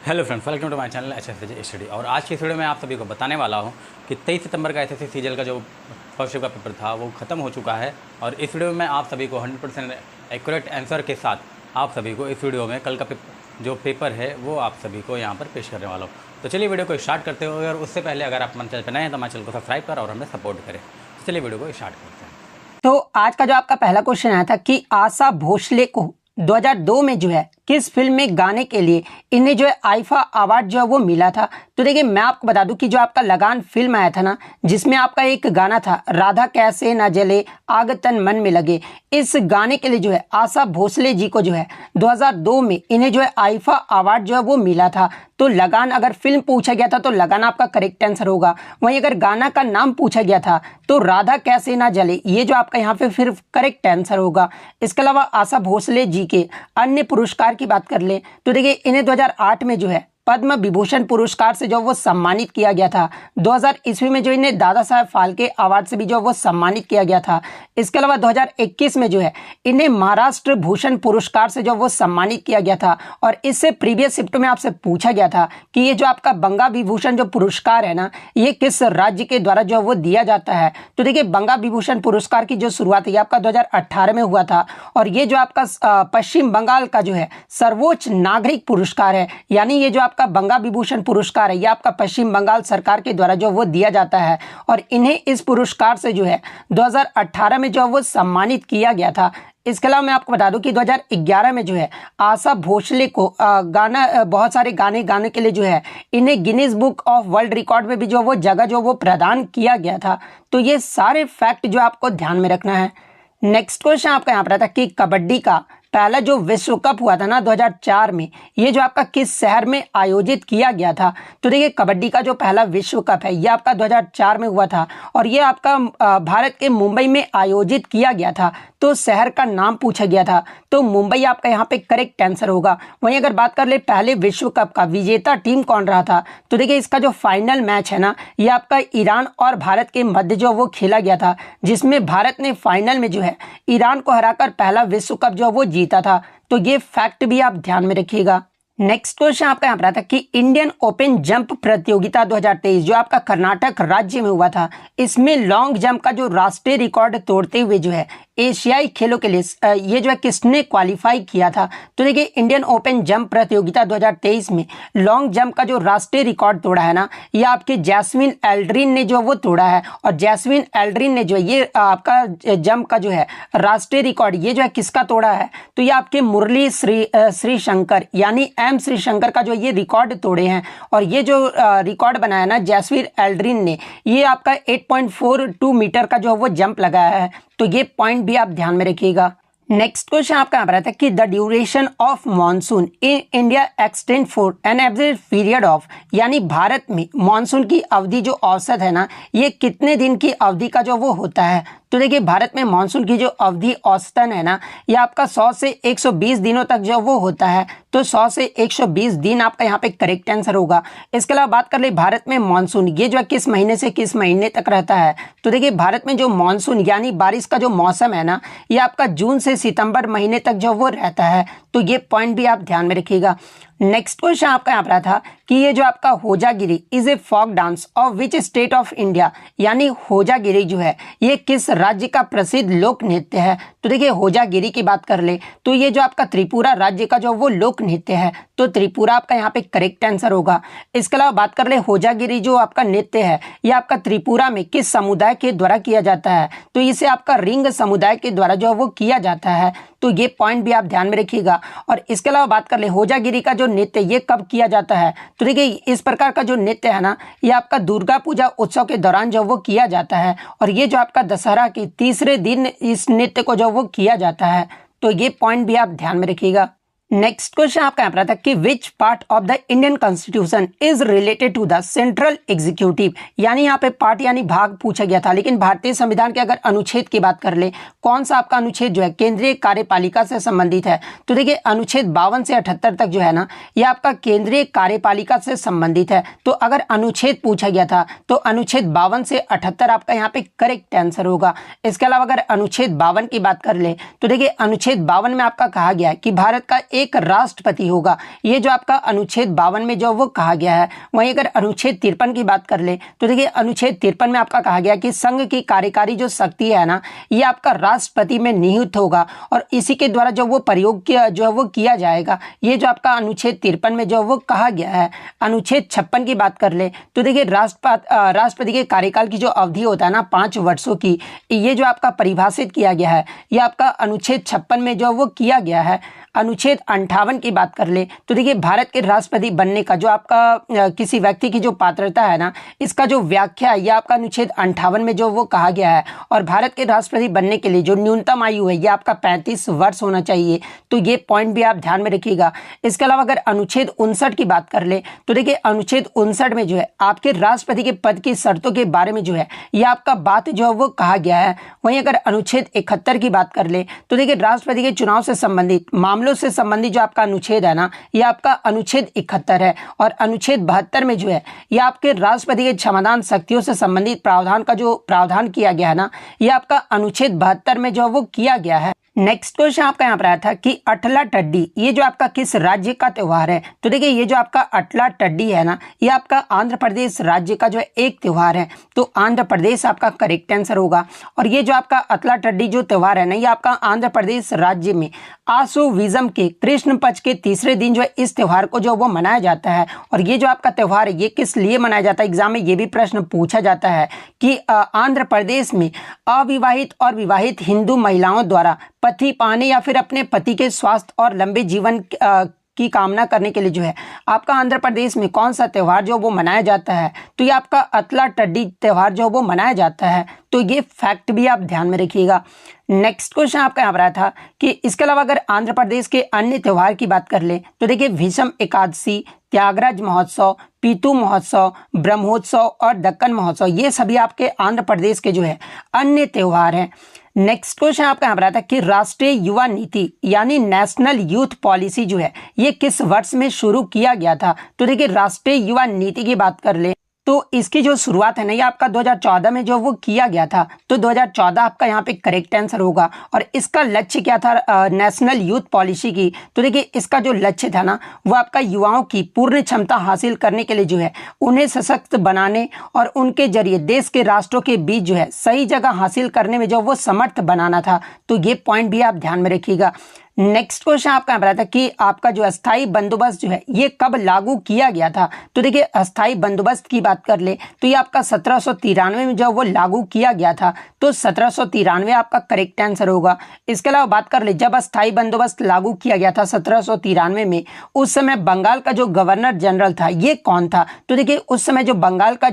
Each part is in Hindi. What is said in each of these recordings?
Hello friends, welcome to my channel HSFJ study. और आज की इस वीडियो में आप सभी को बताने वाला हूं कि 23 सितंबर का SSC सीजीएल का जो फर्स्ट शिफ्ट का पेपर था वो ख़त्म हो चुका है। और इस वीडियो में आप सभी को 100% एक्यूरेट आंसर के साथ आप सभी को इस वीडियो में कल का जो पेपर है वो आप सभी को यहाँ पर पेश करने वाला हूँ। तो चलिए वीडियो को स्टार्ट करते हुए, और उससे पहले अगर आप हमारे चैनल पर नए हैं तो हमारे चैनल को सब्सक्राइब करें और हमें सपोर्ट करें। तो चलिए वीडियो को स्टार्ट करते हैं। तो आज का जो आपका पहला क्वेश्चन आया था कि आशा भोसले को 2002 में जो है किस फिल्म में गाने के लिए इन्हें जो है आईफा अवार्ड जो है वो मिला था। तो देखिए मैं आपको बता दूं कि जो आपका लगान फिल्म आया था ना, जिसमें आपका एक गाना था राधा कैसे ना जले आग तन मन में लगे, इस गाने के लिए जो है आशा भोसले जी को जो है 2002 में इन्हें जो है आईफा अवार्ड जो है वो मिला था। तो लगान अगर फिल्म पूछा गया था तो लगान आपका करेक्ट आंसर होगा। वहीं अगर गाना का नाम पूछा गया था तो राधा कैसे ना जले, ये जो आपका यहाँ पे फिर करेक्ट आंसर होगा। इसके अलावा आशा भोसले जी के अन्य पुरस्कार की बात कर ले तो देखिए इन्हें 2008 में जो है पद्म विभूषण पुरस्कार से जो वो सम्मानित किया गया था। 2000 ईस्वी में जो इन्हें दादा साहब फाल्के अवार्ड से भी जो वो सम्मानित किया गया था। इसके अलावा 2021 में जो है इन्हें महाराष्ट्र भूषण पुरस्कार से जो वो सम्मानित किया गया था। और इससे प्रीवियस शिफ्ट में आपसे पूछा गया था कि ये जो आपका बंगा विभूषण जो पुरस्कार है ना, ये किस राज्य के द्वारा जो वो दिया जाता है। तो देखिए बंगा विभूषण पुरस्कार की जो शुरुआत है आपका 2018 में हुआ था। और ये जो आपका पश्चिम बंगाल का जो है सर्वोच्च नागरिक पुरस्कार है, यानी ये जो आपका बंगा विभूषण पुरस्कार है ये आपका पश्चिम बंगाल सरकार के द्वारा जो वो दिया जाता है। और इन्हें इस पुरस्कार से जो है 2018 में जो वो सम्मानित किया गया था। इसके अलावा मैं आपको बता दूं कि 2011 में जो है आशा भोसले को बहुत सारे गाने गाने के लिए जो है इन्हें Guinness book of world record में भी जो वो जगह जो वो प्रदान किया गया था। तो ये सारे फैक्ट जो आपको ध्यान में रखना है। नेक्स्ट क्वेश्चन आपका यहाँ पर आता है कि कबड्डी का पहला जो विश्व कप हुआ था ना 2004 में, ये जो आपका किस शहर में आयोजित किया गया था। तो देखिए कबड्डी का जो पहला विश्व कप है ये आपका 2004 में हुआ था और ये आपका भारत के मुंबई में आयोजित किया गया था। तो शहर का नाम पूछा गया था तो मुंबई आपका यहाँ पे करेक्ट आंसर होगा। वहीं अगर बात कर ले पहले विश्व कप का विजेता टीम कौन रहा था, तो देखिए इसका जो फाइनल मैच है ना ये आपका ईरान और भारत के मध्य जो वो खेला गया था, जिसमें भारत ने फाइनल में जो है ईरान को हराकर पहला विश्व कप जो वो जीता था। तो ये फैक्ट भी आप ध्यान में रखिएगा। नेक्स्ट क्वेश्चन आपका यहाँ पर आता है कि इंडियन ओपन जंप प्रतियोगिता 2023 जो आपका कर्नाटक राज्य में हुआ था, इसमें लॉन्ग जंप का जो राष्ट्रीय रिकॉर्ड तोड़ते हुए जो है एशियाई खेलों के लिए ये जो है किसने क्वालिफाई किया था। तो देखिए इंडियन ओपन जंप प्रतियोगिता 2023 में लॉन्ग जंप का जो राष्ट्रीय रिकॉर्ड तोड़ा है ना, ये आपके जैस्मिन एल्ड्रिन ने जो वो तोड़ा है। और जैस्मिन एल्ड्रिन ने जो है ये आपका जंप का जो है राष्ट्रीय रिकॉर्ड ये जो है किसका तोड़ा है, तो ये आपके मुरली श्री शंकर यानी एम श्री शंकर का जो ये रिकॉर्ड तोड़े हैं। और ये जो रिकॉर्ड बनाया ना जैस्मिन एल्ड्रिन ने, ये आपका 8.42 मीटर का जो वो जंप लगाया है। तो ये पॉइंट भी आप ध्यान में रखिएगा। नेक्स्ट क्वेश्चन आपका यहाँ पर आता है कि the duration of monsoon in India extend for an average period of, यानी भारत में मॉनसून की अवधि जो औसत है ना ये कितने दिन की अवधि का जो वो होता है। तो देखिए भारत में मानसून की जो अवधि औसतन है ना ये आपका 100 से 120 दिनों तक जो वो होता है। तो 100 से 120 दिन आपका यहाँ पे करेक्ट आंसर होगा। इसके अलावा बात कर ले भारत में मानसून ये जो है किस महीने से किस महीने तक रहता है। तो देखिए भारत में जो मानसून यानी बारिश का जो मौसम है ना ये आपका जून से सितंबर महीने तक जो वो रहता है। तो ये पॉइंट भी आप ध्यान में रखिएगा। नेक्स्ट क्वेश्चन आपका यहाँ पर था कि ये जो आपका Hojagiri is a Fock dance of which state of India, यानी होजागिरी जो है ये किस राज्य का प्रसिद्ध लोक नृत्य है। तो देखिए होजागिरी की बात कर ले तो ये जो आपका त्रिपुरा राज्य का जो वो लोक नृत्य है। तो त्रिपुरा आपका यहाँ पे करेक्ट आंसर होगा। इसके अलावा बात कर ले होजागिरी जो आपका नृत्य है ये आपका त्रिपुरा में किस समुदाय के द्वारा किया जाता है। तो इसे आपका रिंग समुदाय के द्वारा जो वो किया जाता है। तो ये पॉइंट भी आप ध्यान में रखिएगा। और इसके अलावा बात कर ले होजागिरी का जो नृत्य ये कब किया जाता है। तो देखिए इस प्रकार का जो नृत्य है ना ये आपका दुर्गा पूजा उत्सव के दौरान जो वो किया जाता है। और ये जो आपका दशहरा के तीसरे दिन इस नृत्य को जो वो किया जाता है। तो ये पॉइंट भी आप ध्यान में रखिएगा। नेक्स्ट क्वेश्चन आपका यहाँ पर था कि which part of the Indian constitution is related to the central executive, यानी यहाँ पे पार्ट यानी भाग पूछा गया था। लेकिन भारतीय संविधान के अगर अनुच्छेद की बात कर ले कौन सा आपका अनुच्छेद जो है केंद्रीय कार्यपालिका से संबंधित है। तो देखिए अनुच्छेद 52 से 78 तक जो है ना ये आपका केंद्रीय कार्यपालिका से संबंधित है। तो अगर अनुच्छेद पूछा गया था तो अनुच्छेद 52 से 78 आपका यहाँ पे करेक्ट आंसर होगा। इसके अलावा अगर अनुच्छेद 52 की बात कर ले तो देखिए अनुच्छेद 52 में आपका कहा गया है कि भारत का एक राष्ट्रपति होगा, ये जो आपका अनुच्छेद 52 में जो वो कहा गया है। वहीं अगर अनुच्छेद 53 की बात कर ले तो देखिए अनुच्छेद 53 में आपका कहा गया कि संघ की कार्यकारी जो शक्ति है ना, ये आपका राष्ट्रपति में निहित होगा और इसी के द्वारा जो वो प्रयोग किया जो है वो किया जाएगा। ये जो आपका अनुच्छेद 53 में जो वो कहा गया है। अनुच्छेद 56 की बात कर ले तो देखिए राष्ट्रपति के कार्यकाल की जो अवधि होता है ना 5 वर्षों की, ये जो आपका परिभाषित किया गया है, ये आपका अनुच्छेद 56 में जो वो किया गया है। अनुच्छेद 58 की बात कर ले तो देखिए भारत के राष्ट्रपति बनने का जो आपका किसी व्यक्ति की जो पात्रता है ना, इसका जो व्याख्या है, यह आपका अनुच्छेद 58 में जो वो कहा गया है। और भारत के राष्ट्रपति बनने के लिए जो न्यूनतम आयु है, यह आपका 35 वर्ष होना चाहिए। तो ये पॉइंट भी आप ध्यान में रखिएगा। इसके अलावा अगर अनुच्छेद 59 की बात कर ले तो देखिए अनुच्छेद 59 में जो है आपके राष्ट्रपति के पद की शर्तों के बारे में जो है यह आपका बात जो है वो कहा गया है। वहीं अगर अनुच्छेद 71 की बात कर ले तो देखिए राष्ट्रपति के चुनाव से संबंधित मामलों से संबंधित जो आपका अनुच्छेद है ना, यह आपका अनुच्छेद 71 है। और अनुच्छेद 72 में जो है यह आपके राष्ट्रपति के क्षमतान शक्तियों से संबंधित प्रावधान का जो प्रावधान किया गया है ना, यह आपका अनुच्छेद 72 में जो वो किया गया है। नेक्स्ट क्वेश्चन आपका यहाँ पर आया था कि अटला टड्डी ये जो आपका किस राज्य का त्योहार है। तो देखिए ये जो आपका अटला टड्डी है ना, ये आपका आंध्र प्रदेश राज्य का जो है एक त्योहार है। तो आंध्र प्रदेश आपका करेक्ट आंसर होगा। और ये जो आपका अटला टड्डी जो त्योहार है ना, ये आपका आंध्र प्रदेश राज्य में आसु विजम के कृष्ण पक्ष के तीसरे दिन जो है इस त्योहार को जो वो मनाया जाता है। और ये जो आपका त्योहार है ये किस लिए मनाया जाता है, एग्जाम में ये भी प्रश्न पूछा जाता है कि आंध्र प्रदेश में अविवाहित और विवाहित हिंदू महिलाओं द्वारा पति पाने या फिर अपने पति के स्वास्थ्य और लंबे जीवन की कामना करने के लिए जो है आपका आंध्र प्रदेश में कौन सा त्योहार जो वो मनाया जाता है। तो ये आपका अतला टड्डी त्योहार जो वो मनाया जाता है। तो ये फैक्ट भी आप ध्यान में रखिएगा। नेक्स्ट क्वेश्चन आपका यहाँ पर आया था कि इसके अलावा अगर आंध्र प्रदेश के अन्य त्योहार की बात कर ले तो देखिए भीषम एकादशी, त्यागराज महोत्सव, पीतू महोत्सव, ब्रह्मोत्सव और दक्कन महोत्सव, ये सभी आपके आंध्र प्रदेश के जो है अन्य त्योहार हैं। नेक्स्ट क्वेश्चन आपका यहाँ पर आता है कि राष्ट्रीय युवा नीति यानी नेशनल यूथ पॉलिसी जो है ये किस वर्ष में शुरू किया गया था। तो देखिए राष्ट्रीय युवा नीति की बात कर ले तो इसकी जो शुरुआत है ना, ये आपका 2014 में जो वो किया गया था। तो 2014 आपका यहाँ पे करेक्ट आंसर होगा। और इसका लक्ष्य क्या था नेशनल यूथ पॉलिसी की। तो देखिए इसका जो लक्ष्य था ना, वो आपका युवाओं की पूर्ण क्षमता हासिल करने के लिए जो है उन्हें सशक्त बनाने और उनके जरिए देश के राष्ट्रों के बीच जो है सही जगह हासिल करने में जो वो समर्थ बनाना था। तो ये पॉइंट भी आप ध्यान में रखिएगा। नेक्स्ट क्वेश्चन आपका यहाँ पर आता है कि आपका जो अस्थाई बंदोबस्त जो है ये कब लागू किया गया था। तो देखिए अस्थाई बंदोबस्त की बात कर ले तो ये आपका 1793 में जो वो लागू किया गया था। तो 1793 आपका करेक्ट आंसर होगा। इसके अलावा बात कर ले जब अस्थाई बंदोबस्त लागू किया गया था 1793 में, उस समय बंगाल का जो गवर्नर जनरल था ये कौन था। तो देखिए उस समय जो बंगाल का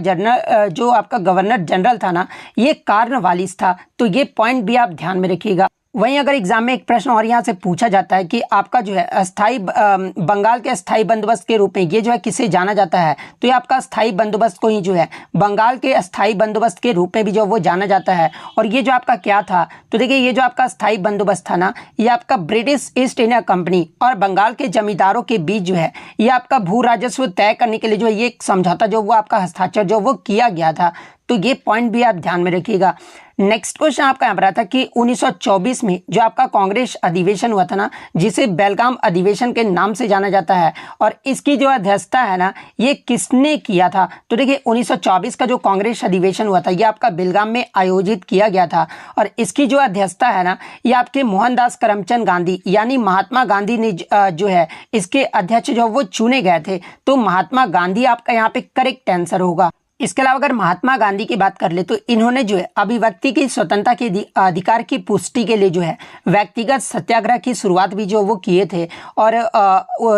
जो आपका गवर्नर जनरल था ना, ये कार्नवालिस था। तो ये पॉइंट भी आप ध्यान में रखिएगा। वहीं अगर एग्जाम में एक प्रश्न और यहाँ से पूछा जाता है कि आपका जो है अस्थाई बंगाल के अस्थाई बंदोबस्त के रूप में ये जो है किसे जाना जाता है। तो ये आपका अस्थाई बंदोबस्त को ही जो है बंगाल के अस्थाई बंदोबस्त के रूप में भी जो वो जाना जाता है। और ये जो आपका क्या था, तो देखिए ये जो आपका अस्थाई बंदोबस्त था ना, ये आपका ब्रिटिश ईस्ट इंडिया कंपनी और बंगाल के जमींदारों के बीच जो है ये आपका भू राजस्व तय करने के लिए जो है ये एक समझौता जो वो आपका हस्ताक्षर जो वो किया गया था। तो ये पॉइंट भी आप ध्यान में रखिएगा। नेक्स्ट क्वेश्चन आपका यहाँ पर आता है कि 1924 में जो आपका कांग्रेस अधिवेशन हुआ था ना, जिसे बेलगाम अधिवेशन के नाम से जाना जाता है, और इसकी जो अध्यक्षता है ना ये किसने किया था। तो देखिए 1924 का जो कांग्रेस अधिवेशन हुआ था ये आपका बेलगाम में आयोजित किया गया था। और इसकी जो अध्यक्षता है ना ये आपके मोहनदास करमचंद गांधी यानी महात्मा गांधी ने जो है इसके अध्यक्ष जो वो चुने गए थे। तो महात्मा गांधी आपका यहाँ पे करेक्ट आंसर होगा। इसके अलावा अगर महात्मा गांधी की बात कर ले तो इन्होंने जो है अभिव्यक्ति की स्वतंत्रता के अधिकार की पुष्टि के लिए जो है व्यक्तिगत सत्याग्रह की शुरुआत भी जो वो किए थे। और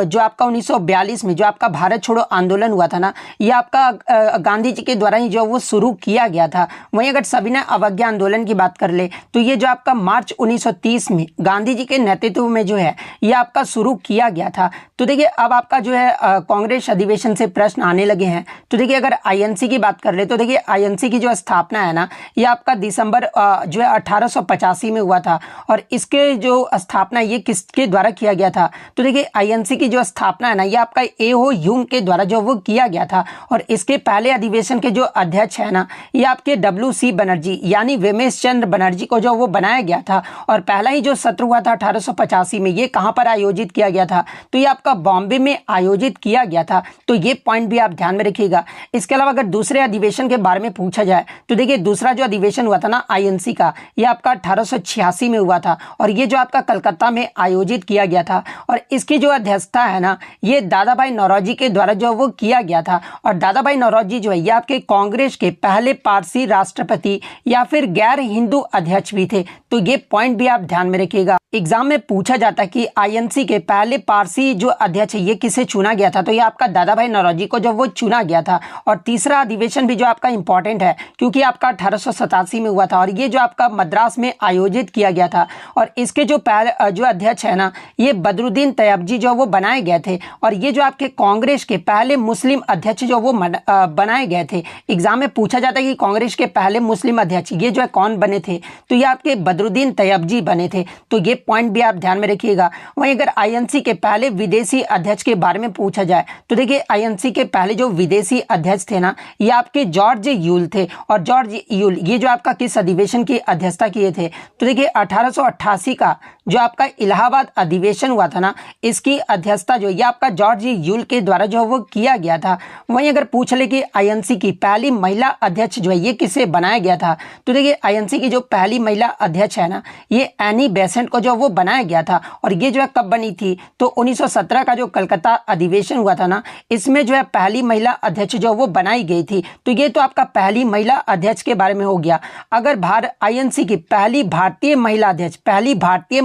जो आपका 1942 में जो आपका भारत छोड़ो आंदोलन हुआ था ना, ये आपका गांधी जी के द्वारा ही जो वो शुरू किया गया था। वहीं अगर सविनय अवज्ञा आंदोलन की बात कर ले तो ये जो आपका मार्च 1930 में गांधी जी के नेतृत्व में जो है ये आपका शुरू किया गया था। तो देखिए अब आपका जो है कांग्रेस अधिवेशन से प्रश्न आने लगे हैं। तो देखिए अगर INC आईएनसी की बात कर ले तो देखिए आईएनसी की जो स्थापना है ना, ये आपका दिसंबर जो है 1885 में हुआ था। और इसके जो स्थापना ये किसके द्वारा किया गया था, तो देखिए आईएनसी की जो स्थापना है ना, ये आपका एहो ह्यूम के द्वारा जो वो किया गया था। और इसके पहले अधिवेशन के जो अध्यक्ष है ना, ये आपके WC बनर्जी यानी वेमेश चंद्र बनर्जी को जो वो बनाया गया था। और पहला ही जो सत्र हुआ था 1885 में, ये कहाँ पर आयोजित किया गया था, तो ये आपका बॉम्बे में आयोजित किया गया था। तो ये पॉइंट भी आप ध्यान में रखिएगा। इसके अलावा अगर दूसरे अधिवेशन के बारे में पूछा जाए तो देखिए दूसरा जो अधिवेशन हुआ था ना आईएनसी का, ये आपका 1886 में हुआ था। और ये जो आपका कलकत्ता में आयोजित किया गया था। और इसकी जो अध्यक्षता है ना, ये दादा भाई नौरोजी के द्वारा जो वो किया गया था। और दादा भाई नौरोजी जो है ये आपके कांग्रेस के पहले पारसी राष्ट्रपति या फिर गैर हिंदू अध्यक्ष भी थे। तो ये पॉइंट भी आप ध्यान में रखिएगा। एग्जाम में पूछा जाता है कि आईएनसी के पहले पारसी जो अध्यक्ष है ये किसे चुना गया था, तो ये आपका दादा भाई नौरोजी को जब वो चुना गया था। और तीसरा अधिवेशन भी जो आपका इंपॉर्टेंट है क्योंकि आपका 1887 में हुआ था और ये जो आपका मद्रास में आयोजित किया गया था। और इसके जो पहले जो अध्यक्ष है ना, ये बदरुद्दीन तैयबजी जो वो बनाए गए थे। और ये जो आपके कांग्रेस के पहले मुस्लिम अध्यक्ष जो वो बनाए गए थे। एग्जाम में पूछा जाता है कि कांग्रेस के पहले मुस्लिम अध्यक्ष ये जो है कौन बने थे, तो ये आपके बदरुद्दीन तैयबजी बने थे। तो ये पॉइंट भी आप ध्यान में रखिएगा। वहीं अगर आईएनसी के पहले विदेशी अध्यक्ष के बारे में पूछा जाए तो देखिए आईएनसी के पहले जो विदेशी अध्यक्ष थे ना, ये आपके जॉर्ज यूल थे। और जॉर्ज यूल ये जो आपका किस अधिवेशन की अध्यक्षता किए थे, तो देखिए 1888 का जो आपका इलाहाबाद अधिवेशन हुआ था ना, इसकी अध्यक्षता जो ये आपका जॉर्ज यूल के द्वारा जो वो किया गया था। वहीं अगर पूछ ले कि आईएनसी की पहली महिला अध्यक्ष जो है ये किसे बनाया गया था, तो देखिए आईएनसी की जो पहली महिला अध्यक्ष है ना, ये एनी बेसेंट को जो वो बनाया गया था। और ये जो है कब बनी थी, तो 1917 का जो कलकत्ता अधिवेशन हुआ था ना, इसमें जो है पहली महिला अध्यक्ष जो वो बनाई गई थी। तो ये तो आपका पहली महिला अध्यक्ष के बारे में हो गया। अगर आईएनसी की पहली भारतीय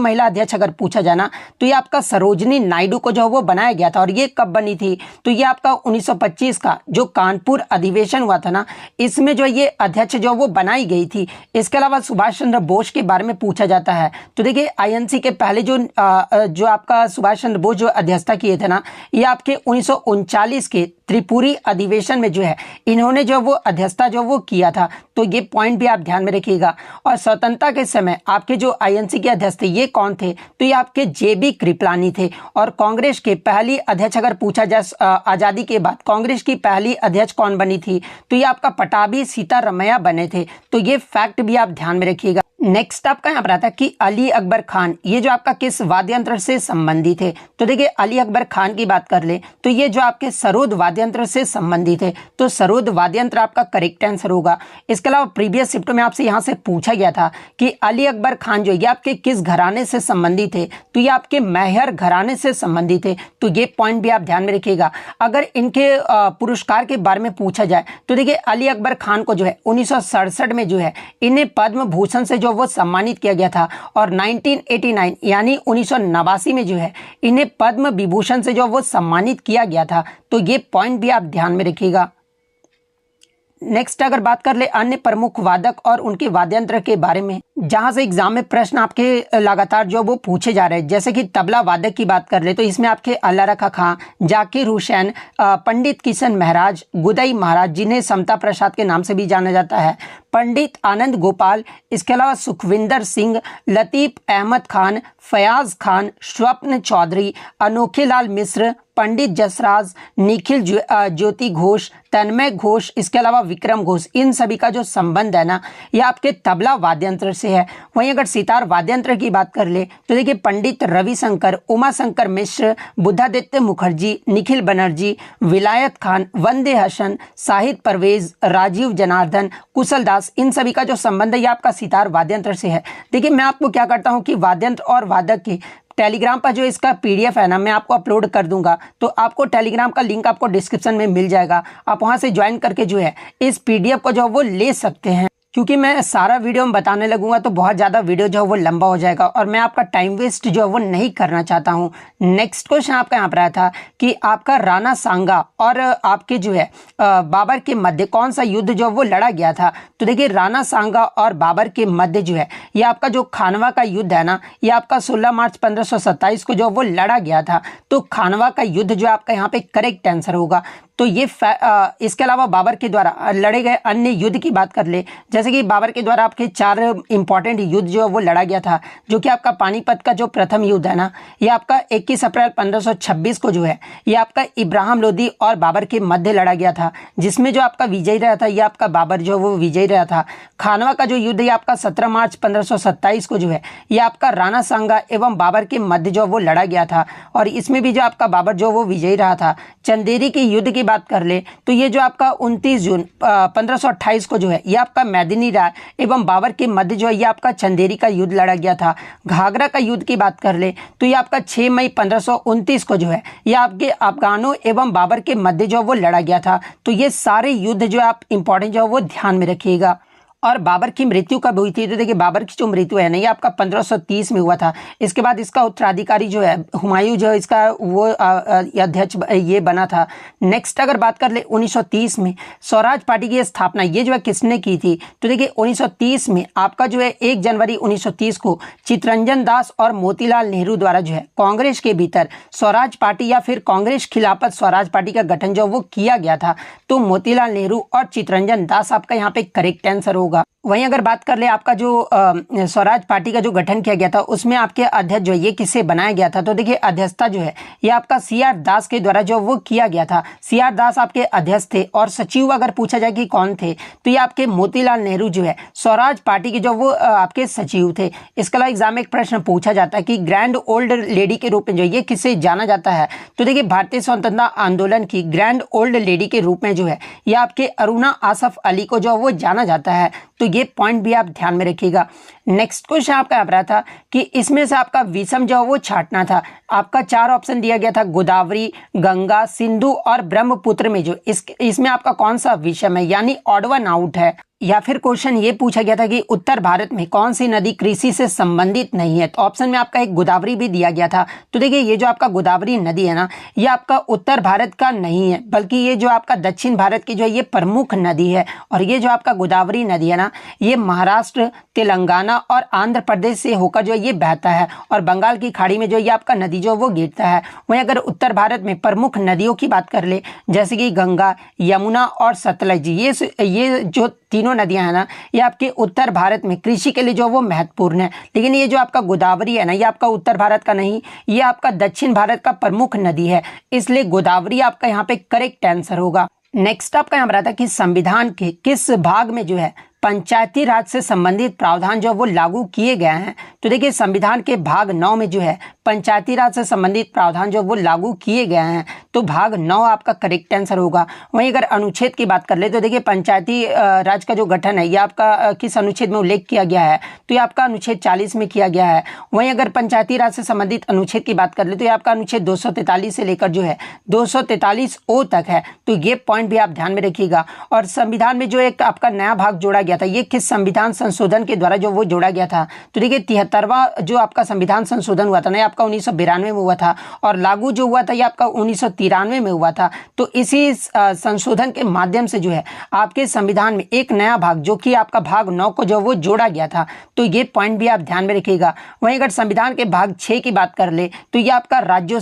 महिला अध्यक्ष अगर पूछा जाना, तो ये आपका सरोजनी नायडू को जो वो बनाया गया था। और ये कब बनी थी, तो ये आपका 1925 का जो कानपुर अधिवेशन हुआ था ना, इसमें जो ये अध्यक्ष जो वो बनाई गई थी। इसके अलावा सुभाष चंद्र बोस के बारे में पूछा जाता है, तो देखिए आईएनसी के पहले जो आपका सुभाष चंद्र बोस जो अध्यक्षता किए थे ना, ये आपके 1939 के त्रिपुरी अधिवेशन में जो है इन्होंने जो वो अध्यक्षता जो वो किया था। तो ये पॉइंट भी आप ध्यान में रखिएगा। और स्वतंत्रता के समय आपके जो आईएनसी के अध्यक्ष थे ये कौन थे, तो ये आपके JB कृपलानी थे। और कांग्रेस के पहली अध्यक्ष अगर पूछा जाए आजादी के बाद कांग्रेस की पहली अध्यक्ष कौन बनी थी, तो ये आपका पटाभी सीतारमैया बने थे। तो ये फैक्ट भी आप ध्यान में रखिएगा। नेक्स्ट आपका यहाँ पर आता है कि अली अकबर खान ये जो आपका किस वाद्य यंत्र से संबंधित है, तो देखिए अली अकबर खान की बात कर ले तो ये जो आपके सरोद वाद्य यंत्र से संबंधित है। तो सरोद वाद्य यंत्र आपका करेक्ट आंसर होगा। इसके अलावा प्रीवियस शिफ्ट में आपसे यहाँ से पूछा गया था कि अली अकबर खान जो ये आपके किस घराने से संबंधित है, तो ये आपके मैहर घराने से संबंधित है। तो ये पॉइंट भी आप ध्यान में रखिएगा। अगर इनके पुरस्कार के बारे में पूछा जाए तो देखिए अली अकबर खान को जो है 1967 में जो है इन्हें पद्म भूषण से वो सम्मानित किया गया था। और 1989 यानी 1989 में जो है इन्हें पद्म विभूषण से जो वो सम्मानित किया गया था। तो ये पॉइंट भी आप ध्यान में रखिएगा। नेक्स्ट अगर बात कर ले अन्य प्रमुख वादक और उनके वाद्य यंत्र के बारे में, जहां से एग्जाम में प्रश्न आपके लगातार जो वो पूछे जा रहे हैं, जैसे कि तबला वादक की बात कर ले तो इसमें आपके अल्लाह रखा खां, जाकिर हुसैन, पंडित किशन महाराज, गुदई महाराज जिन्हें समता प्रसाद के नाम से भी जाना जाता है, पंडित आनंद गोपाल, इसके अलावा सुखविंदर सिंह, लतीफ अहमद खान, फयाज खान, स्वप्न चौधरी, अनोखे लाल मिश्र, पंडित जसराज, निखिल ज्योति घोष, तन्मय घोष, इसके अलावा विक्रम घोष, इन सभी का जो संबंध है ना ये आपके तबला वाद्य यंत्र से है। वहीं अगर सितार वाद्य यंत्र की बात कर ले तो देखिए पंडित रविशंकर, उमाशंकर मिश्र, बुद्धादित्य मुखर्जी, निखिल बनर्जी, विलायत खान, वंदे हसन, शाहिद परवेज, राजीव जनार्दन, कुशल दास, इन सभी का जो संबंध है ये आपका सितार वाद्य यंत्र से है। देखिए मैं आपको क्या करता हूँ कि वाद्य यंत्र और वादक के टेलीग्राम पर जो इसका PDF है ना मैं आपको अपलोड कर दूंगा। तो आपको टेलीग्राम का लिंक आपको डिस्क्रिप्शन में मिल जाएगा। आप वहां से ज्वाइन करके जो है इस PDF को जो वो ले सकते हैं। क्योंकि मैं सारा वीडियो में बताने लगूंगा तो बहुत ज़्यादा वीडियो जो है वो लंबा हो जाएगा और मैं आपका टाइम वेस्ट जो है वो नहीं करना चाहता हूं। नेक्स्ट क्वेश्चन आपका यहाँ पर आया था कि आपका राणा सांगा और आपके जो है बाबर के मध्य कौन सा युद्ध जो वो लड़ा गया था। तो देखिए राणा सांगा और बाबर के मध्य जो है ये आपका जो खानवा का युद्ध है ना, ये आपका 16 मार्च 1527 को जो वो लड़ा गया था। तो खानवा का युद्ध जो आपका यहाँ पे करेक्ट आंसर होगा। तो ये इसके अलावा बाबर के द्वारा लड़े गए अन्य युद्ध की बात कर ले, जैसे कि बाबर के द्वारा आपके 4 इंपॉर्टेंट युद्ध जो वो लड़ा गया था, जो कि आपका पानीपत का जो प्रथम युद्ध है ना, ये आपका 21 अप्रैल 1526 को जो है ये आपका इब्राहिम लोदी और बाबर के मध्य लड़ा गया था, जिसमें जो आपका विजयी रहा था ये आपका बाबर जो वो विजयी रहा था। खानवा का जो युद्ध ये आपका 17 मार्च 1527 को जो है ये आपका राणा सांगा एवं बाबर के मध्य जो वो लड़ा गया था और इसमें भी जो आपका बाबर जो वो विजयी रहा था। चंदेरी के युद्ध की बात कर ले तो ये जो आपका 29 जून 1528 को जो है ये आपका मैदिनी राय एवं बाबर के मध्य जो है ये आपका चंदेरी का युद्ध लड़ा गया था। घाघरा का युद्ध की बात कर ले तो ये आपका 6 मई 1529 को जो है ये आपके अफगानों एवं बाबर के मध्य जो वो लड़ा गया था। तो ये सारे युद्ध जो आप इंपॉर्टेंट जो है वो ध्यान में रखिएगा। और बाबर की मृत्यु कब हुई थी, तो देखिए बाबर की जो मृत्यु है ना ये आपका 1530 में हुआ था। इसके बाद इसका उत्तराधिकारी जो है हुमायूं जो है इसका वो अध्यक्ष ये बना था। नेक्स्ट अगर बात कर ले 1930 में स्वराज पार्टी की स्थापना ये जो है किसने की थी, तो देखिए 1930 में आपका जो है 1 जनवरी 1930 को चित्तरंजन दास और मोतीलाल नेहरू द्वारा जो है कांग्रेस के भीतर स्वराज पार्टी या फिर कांग्रेस खिलाफत स्वराज पार्टी का गठन जो वो किया गया था। तो मोतीलाल नेहरू और चित्तरंजन दास आपका यहाँ पे करेक्ट आंसर होगा। वहीं अगर बात कर ले आपका जो स्वराज पार्टी का जो गठन किया गया था उसमें आपके अध्यक्ष जो है ये किससे बनाया गया था, तो देखिए अध्यक्षता जो है ये आपका CR दास के द्वारा जो वो किया गया था। CR दास आपके अध्यक्ष थे और सचिव अगर पूछा जाए कि कौन थे तो ये आपके मोतीलाल नेहरू जो है स्वराज पार्टी के जो वो आपके सचिव थे। इसके अलावा एग्जाम में एक प्रश्न पूछा जाता है कि ग्रैंड ओल्ड लेडी के रूप में जो ये किससे जाना जाता है, तो देखिए भारतीय स्वतंत्रता आंदोलन की ग्रैंड ओल्ड लेडी के रूप में जो है ये आपके अरुणा आसफ अली को जो वो जाना जाता है। तो ये पॉइंट भी आप ध्यान में रखिएगा। नेक्स्ट क्वेश्चन आपका आ रहा था कि इसमें से आपका विषम जो वो छांटना था। आपका 4 ऑप्शन दिया गया था, गोदावरी, गंगा, सिंधु और ब्रह्मपुत्र में जो इसमें आपका कौन सा विषम है यानी ऑड वन आउट है। या फिर क्वेश्चन ये पूछा गया था कि उत्तर भारत में कौन सी नदी कृषि से संबंधित नहीं है, तो ऑप्शन में आपका एक गोदावरी भी दिया गया था। तो देखिए ये जो आपका गोदावरी नदी है ना ये आपका उत्तर भारत का नहीं है, बल्कि ये जो आपका दक्षिण भारत की जो है ये प्रमुख नदी है। और ये जो आपका गोदावरी नदी है ना ये महाराष्ट्र, तेलंगाना और आंध्र प्रदेश से होकर जो ये बहता है और बंगाल की खाड़ी में जो ये आपका नदी जो वो गिरता है। वहीं अगर उत्तर भारत में प्रमुख नदियों की बात कर ले जैसे कि गंगा, यमुना और सतलज, ये जो तीनों नदियां हैं ना ये आपके उत्तर भारत में कृषि के लिए जो वो महत्वपूर्ण है। लेकिन ये जो आपका गोदावरी है ना ये आपका उत्तर भारत का नहीं, ये आपका दक्षिण भारत का प्रमुख नदी है, इसलिए गोदावरी आपका यहाँ पे करेक्ट आंसर होगा। नेक्स्ट आपका यहाँ रहा था कि संविधान के किस भाग में जो है पंचायती राज से संबंधित प्रावधान जो वो लागू किए गए हैं, तो देखिए संविधान के भाग 9 में जो है पंचायती राज से संबंधित प्रावधान जो वो लागू किए गए हैं, तो भाग 9 आपका करेक्ट आंसर होगा। वहीं अगर अनुच्छेद की बात कर ले तो देखिए पंचायती राज का जो गठन है ये आपका किस अनुच्छेद में उल्लेख किया गया है, तो ये आपका अनुच्छेद 40 में किया गया है। वहीं अगर पंचायती राज से संबंधित अनुच्छेद की बात कर ले तो ये आपका अनुच्छेद 243 से लेकर जो है 243 ओ तक है। तो ये पॉइंट भी आप ध्यान में रखिएगा। और संविधान में जो एक आपका नया भाग जोड़ा गया था ये किस संविधान संशोधन के द्वारा जो वो जोड़ा गया था, तो देखिए 73वां जो आपका संविधान संशोधन हुआ था ना आपका 1992 में हुआ था और लागू जो हुआ था ये आपका 1993 में हुआ था। तो इसी संशोधन के माध्यम से जो है आपके संविधान में एक नया भाग जो कि आपका भाग 9 को जो वो जोड़ा गया था। तो ये पॉइंट भी आप ध्यान में रखिएगा। वहीं अगर संविधान के भाग 6 की बात कर ले तो ये आपका राज्य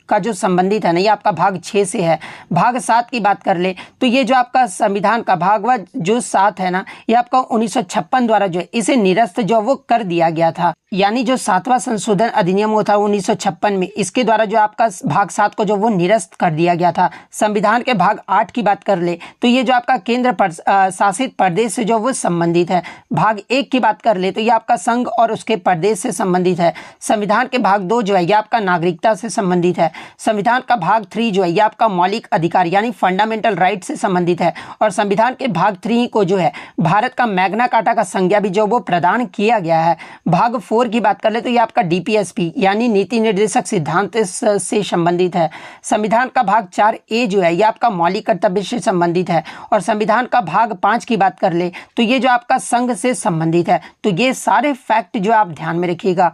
का जो संबंधित है ना ये आपका भाग 6 से है। भाग 7 की बात कर ले तो ये जो आपका संविधान का भाग जो 7 है ना ये आपका 1956 द्वारा जो है इसे निरस्त जो वो कर दिया गया था। यानी जो 7वां संशोधन अधिनियम हुआ था 1956 में, इसके द्वारा जो आपका भाग 7 को जो वो निरस्त कर दिया गया था। संविधान के भाग 8 की बात कर ले तो ये जो आपका केंद्र शासित प्रदेश से जो वो संबंधित है। भाग 1 की बात कर ले तो ये आपका संघ और उसके प्रदेश से संबंधित है। संविधान के भाग 2 जो है ये आपका नागरिकता से संबंधित है। संविधान का भाग 3 जो है ये आपका मौलिक अधिकार यानी फंडामेंटल राइट से संबंधित है। और संविधान के भाग 3 को जो है भारत का मैग्ना कार्टा का संज्ञा भी जो वो प्रदान किया गया है। भाग 4 की बात कर ले तो ये आपका डीपीएसपी यानी नीति निर्देशक सिद्धांत से संबंधित है। संविधान का भाग 4A जो है ये आपका मौलिक कर्तव्य से संबंधित है। और संविधान का भाग 5 की बात कर ले तो ये जो आपका संघ से संबंधित है। तो ये सारे फैक्ट जो आप ध्यान में रखिएगा।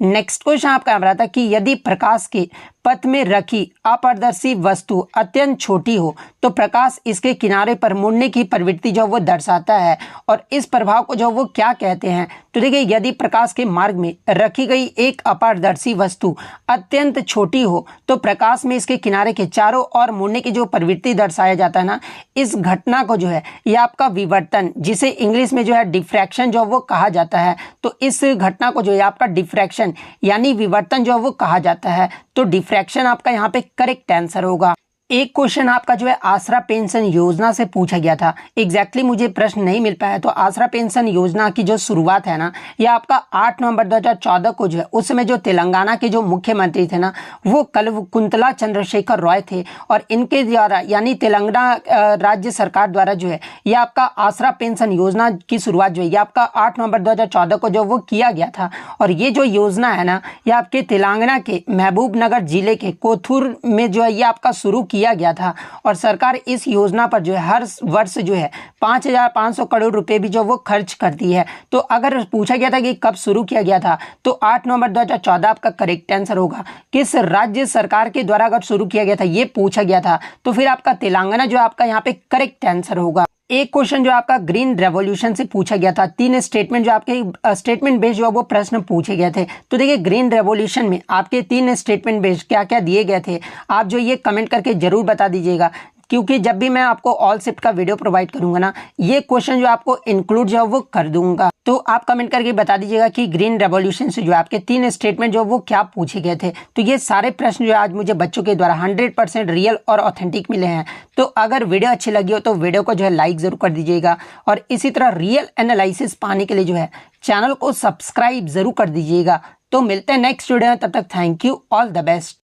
नेक्स्ट क्वेश्चन आपका रहा था कि यदि प्रकाश के पथ में रखी अपारदर्शी वस्तु अत्यंत छोटी हो तो प्रकाश इसके किनारे पर मुड़ने की प्रवृत्ति जो वो दर्शाता है और इस प्रभाव को जो वो क्या कहते हैं। तो देखिए यदि प्रकाश के मार्ग में रखी गई एक अपारदर्शी वस्तु अत्यंत छोटी हो तो प्रकाश में इसके किनारे के चारों ओर मुड़ने की जो प्रवृत्ति दर्शाया जाता है ना, इस घटना को जो है ये आपका विवर्तन जिसे इंग्लिश में जो है डिफ्रैक्शन जो वो कहा जाता है। तो इस घटना को जो है आपका डिफ्रैक्शन यानी विवर्तन जो वो कहा जाता है। तो डिफ्रैक्शन आपका यहाँ पे करेक्ट आंसर होगा। एक क्वेश्चन आपका जो है आसरा पेंशन योजना से पूछा गया था। एग्जैक्टली मुझे प्रश्न नहीं मिल पाया। तो आसरा पेंशन योजना की जो शुरुआत है ना ये आपका 8 नवंबर 2014 को जो है उस समय जो तेलंगाना के जो मुख्यमंत्री थे ना वो कुंतला चंद्रशेखर रॉय थे और इनके द्वारा यानी तेलंगाना राज्य सरकार द्वारा जो है ये आपका आसरा पेंशन योजना की शुरुआत जो है ये आपका 8 नवंबर 2014 को जो वो किया गया था। और ये जो योजना है ना ये आपके तेलंगाना के महबूबनगर जिले के कोथूर में जो है ये आपका शुरू किया गया था। और सरकार इस योजना पर जो है हर वर्ष जो है 5,500 करोड़ रुपए भी जो वो खर्च करती है। तो अगर पूछा गया था कि कब शुरू किया गया था तो 8 नवंबर 2014 आपका करेक्ट आंसर होगा। किस राज्य सरकार के द्वारा अगर शुरू किया गया था ये पूछा गया था तो फिर आपका तेलंगाना जो आपका यहाँ पे करेक्ट आंसर होगा। एक क्वेश्चन जो आपका ग्रीन रेवोल्यूशन से पूछा गया था। 3 स्टेटमेंट जो आपके स्टेटमेंट बेस्ड जो वो प्रश्न पूछे गए थे। तो देखिए ग्रीन रेवोल्यूशन में आपके 3 स्टेटमेंट बेस्ड क्या क्या दिए गए थे आप जो ये कमेंट करके जरूर बता दीजिएगा, क्योंकि जब भी मैं आपको ऑल शिफ्ट का वीडियो प्रोवाइड करूंगा ना ये क्वेश्चन जो आपको इंक्लूड जो वो कर दूंगा। तो आप कमेंट करके बता दीजिएगा कि ग्रीन रेवोल्यूशन से जो आपके 3 स्टेटमेंट जो वो क्या पूछे गए थे। तो ये सारे प्रश्न जो आज मुझे बच्चों के द्वारा 100% रियल और ऑथेंटिक मिले हैं। तो अगर वीडियो अच्छी लगी हो तो वीडियो को जो है लाइक जरूर कर दीजिएगा और इसी तरह रियल एनालिसिस पाने के लिए जो है चैनल को सब्सक्राइब जरूर कर दीजिएगा। तो मिलते हैं नेक्स्ट वीडियो में, तब तक thank you, all the best.